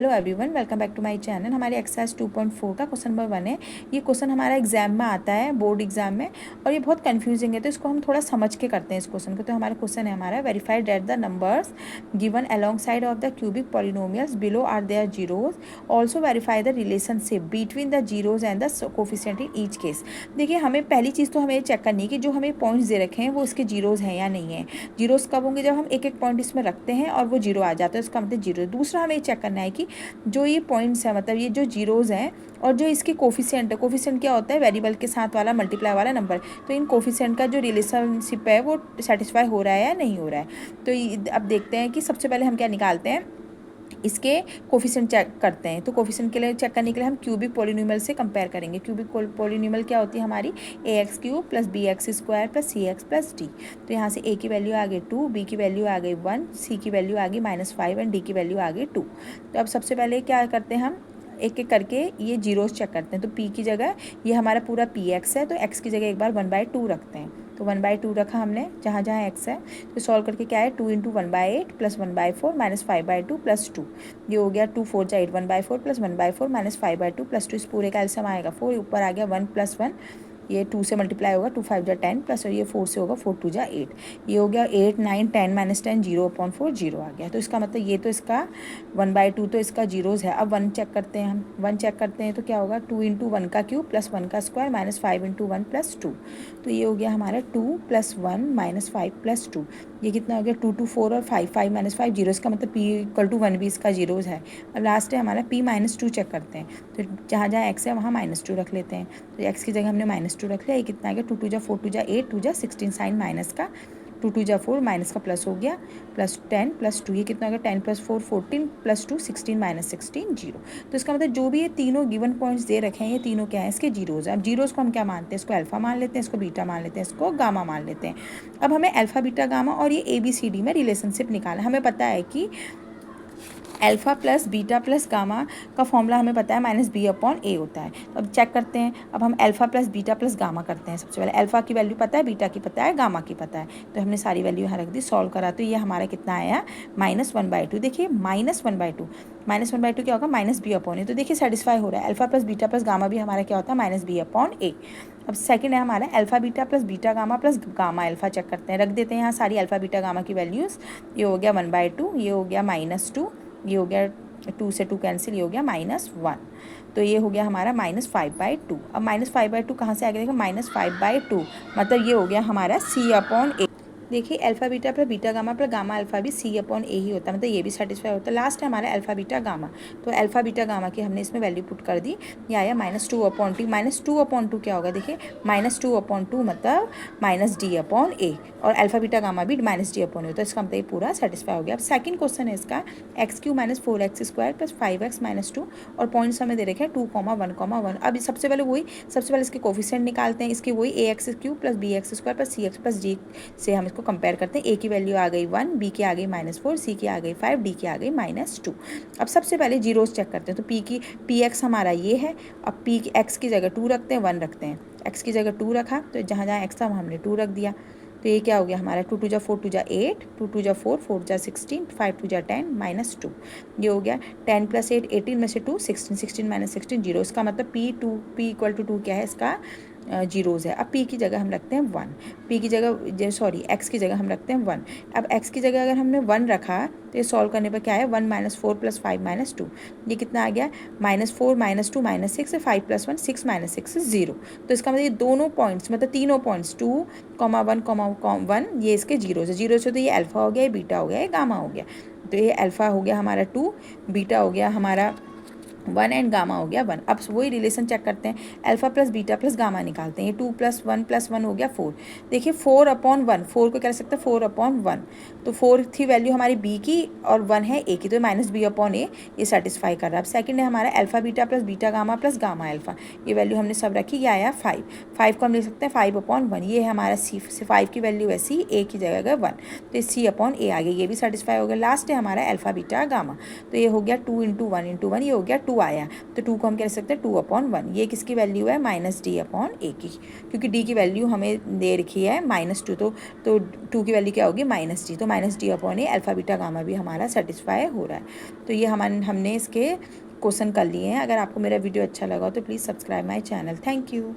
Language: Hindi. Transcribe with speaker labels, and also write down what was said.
Speaker 1: Hello everyone, welcome back to my channel. हमारे एक्सरसाइज 2.4 का क्वेश्चन नंबर 1 है। ये क्वेश्चन हमारा एग्जाम में आता है, बोर्ड एग्जाम में, और ये बहुत कंफ्यूजिंग है, तो इसको हम थोड़ा समझ के करते हैं इस क्वेश्चन को। तो हमारा क्वेश्चन है हमारा, verified that the numbers given alongside of the cubic polynomials below are their zeroes, also verify the relationship between the zeroes and the coefficient in each case. देखिए, हमें पहली चीज़ तो हमें चेक करनी है कि जो हमें पॉइंट्स दे रखे हैं वो इसके जीरोज हैं या नहीं है। जीरोज कब होंगे? जब हम एक एक पॉइंट इसमें रखते हैं और वो जीरो आ जाता है, उसका मतलब जीरो। दूसरा हमें चेक करना है कि जो ये पॉइंट्स है, मतलब ये जो जीरोज़ हैं और जो इसके कोफिशिएंट है, कोफिशिएंट क्या होता है? वेरिएबल के साथ वाला मल्टीप्लाई वाला नंबर। तो इन कोफिशिएंट का जो रिलेशनशिप है वो सेटिस्फाई हो रहा है या नहीं हो रहा है। तो अब देखते हैं कि सबसे पहले हम क्या निकालते हैं, इसके कोफिशिएंट चेक करते हैं। तो कोफिशिएंट के लिए चेक करने के लिए हम क्यूबिक पॉलिनोमियल से कंपेयर करेंगे। क्यूबिक पॉलिनोमियल क्या होती है हमारी? ax³ plus bx² plus cx plus d। तो यहाँ से a की वैल्यू आ गई 2, b की वैल्यू आ गई 1, c की वैल्यू आ गई -5 एंड d की वैल्यू आ गई 2। तो अब सबसे पहले क्या करते हैं, हम एक एक करके ये जीरोस चेक करते हैं। तो p की जगह ये हमारा पूरा px है, तो x की जगह एक बार 1/2 रखते हैं। तो 1/2 रखा हमने जहाँ जहाँ x है। तो सॉल्व करके क्या है, 2 × 1/8 प्लस 1/4 माइनस 5/2 प्लस 2। ये हो गया 2 4 8 1/4 प्लस 1/4 माइनस 5/2 प्लस 2। इस पूरे का एलसीएम आएगा 4, ऊपर आ गया 1 + 1, ये 2 से मल्टीप्लाई होगा, 2 5 × 10 प्लस ये 4 से होगा 4 2 × 8। ये हो गया 8 9 10 -10 0/4 0 आ गया। तो इसका मतलब ये तो इसका 1/2 तो इसका जीरोज़ है। अब 1 चेक करते हैं, हम 1 चेक करते हैं तो क्या होगा, 2 × 1 का क्यूब प्लस 1 का स्क्वायर माइनस 5 × 1 प्लस 2। तो ये हो गया हमारा 2 + 1 माइनस 5 प्लस 2। ये कितना हो गया, 2 2 4 और 5 5 - 5 जीरो। इसका मतलब p = 1 भी इसका जीरोज़ है। अब लास्ट है हमारा p -2 चेक करते हैं। तो जहाँ जहाँ x है वहाँ -2 रख लेते हैं। तो x की जगह हमने -2 रख लिया। ये कितना आ गया, 2 2 × 4 2 × 8 2 × 16 साइन माइनस का, 2 2 × 4 माइनस का प्लस हो गया, प्लस 10 प्लस 2। ये कितना हो गया, 10 + 4 14 प्लस 2 16 - 16 0। तो इसका मतलब जो भी ये तीनों गिवन पॉइंट्स दे रखे हैं, ये तीनों क्या है, इसके जीरोज़। अब जीरोज़ को हम क्या मानते हैं, इसको अल्फ़ा मान लेते हैं, इसको बीटा मान लेते हैं, इसको गामा मान लेते हैं। अब हमें अल्फ़ा बीटा गामा और ये ABCD में रिलेशनशिप निकालना है। हमें पता है कि alpha plus beta plus gamma का फॉर्मूला हमें पता है -b/a होता है। तो अब चेक करते हैं। अब हम alpha plus beta plus gamma करते हैं। सबसे पहले अल्फ़ा की वैल्यू पता है, बीटा की पता है, गामा की पता है। तो हमने सारी वैल्यू यहाँ रख दी, सॉल्व करा तो ये हमारा कितना आया, -1/2। देखिए -1/2, -1/2 क्या होगा, -b/a। तो देखिए सेटिस्फाई हो रहा है। Alpha plus beta plus gamma भी हमारा क्या होता है, -b/a। अब सेकंड है हमारा alpha beta plus beta gamma plus gamma alpha. Check करते हैं, रख देते हैं यहाँ सारी अल्फ़ा बीटा गामा की वैल्यूज़। ये हो गया 1/2, ये हो गया -2, ये हो गया 2 से 2 कैंसिल, ये हो गया -1। तो ये हो गया हमारा -5/2। अब -5/2 कहाँ से आ गया, देखो -5/2 मतलब ये हो गया हमारा c/a। देखिए alpha beta plus beta gamma alpha भी c/a ही होता है, मतलब ये भी सेटिस्फाई होता है। लास्ट है हमारा अल्फ़ा बीटा गामा। तो अल्फ़ा बीटा गामा की हमने इसमें वैल्यू पुट कर दी। ये आया -2/2। -2/2 क्या होगा, देखिए -2/2 मतलब -d/a। और अल्फ़ा बीटा गामा भी -d/a होता है। तो इसका मतलब ये पूरा सेटिस्फाई हो गया। अब सेकंड क्वेश्चन है इसका, x³ - 4x² + 5x - 2, और पॉइंट्स हमें दे रखे हैं 2, 1, 1। अब सबसे पहले इसके कोफिशिएंट निकालते हैं। इसके वही ax³ + bx² + cx + d से हम इसको कंपेयर करते हैं। a की वैल्यू आ गई 1, b की आ गई -4, c की आ गई 5, d की आ गई -2। अब सबसे पहले जीरोस चेक करते हैं। तो px हमारा ये है। अब x की जगह 2 रखते हैं, 1 रखते हैं। x की जगह 2 रखा, तो जहाँ जहाँ x था वहाँ हमने 2 रख दिया। तो ये क्या हो गया हमारा, 2 2 × 4 2 × 8, 2 2 × 4 4 × 16, 5 2 × 10 -2। ये हो गया 10 + 8 18 में से 2 16, 16 - 16 0। इसका मतलब p = 2 क्या है, इसका जीरोज़ है। अब p की जगह हम रखते हैं 1, x की जगह हम रखते हैं 1। अब x की जगह अगर हमने 1 रखा तो ये सॉल्व करने पर क्या है, 1 - 4 + 5 - 2। ये कितना आ गया, -4 -2 -6, 5 + 1 6 -6 0। तो इसका मतलब ये दोनों पॉइंट्स, मतलब तीनों पॉइंट्स 2, 1, 1 ये इसके जीरो से तो ये अल्फ़ा हो गया, ये बीटा हो गया, ये गामा हो गया। तो ये अल्फ़ा हो गया हमारा 2, बीटा हो गया हमारा 1 एंड गामा हो गया 1। अब वही रिलेशन चेक करते हैं, alpha plus beta plus gamma निकालते हैं। ये 2 + 1 + 1 हो गया 4। देखिए 4/1, 4 को क्या कर सकते हैं, 4/1। तो 4 थी वैल्यू हमारी b की और 1 है a की, तो -b/a ये सेटिस्फाई कर रहा है। अब सेकंड है हमारा alpha beta plus beta gamma plus gamma alpha. ये वैल्यू हमने सब रखी, ये आया 5। 5 को हम लिख सकते हैं 5/1। ये है हमारा c, 5 की वैल्यू है c, a की जगह 1, तो ये c/a आ गया। ये भी सेटिस्फाई हो गया। लास्ट है हमारा अल्फ़ा बीटा गामा। तो ये हो गया 2 × 1 × 1, ये हो गया टू आया, तो टू को हम कह सकते हैं 2/1। ये किसकी वैल्यू है, -d/a की, क्योंकि d की वैल्यू हमें दे रखी है -2, तो 2 की वैल्यू क्या होगी -d, तो -d/a अल्फ़ा बीटा गामा भी हमारा सेटिस्फाई हो रहा है। तो ये हमने इसके क्वेश्चन कर लिए हैं। अगर आपको मेरा वीडियो अच्छा लगा तो please subscribe my channel. Thank you.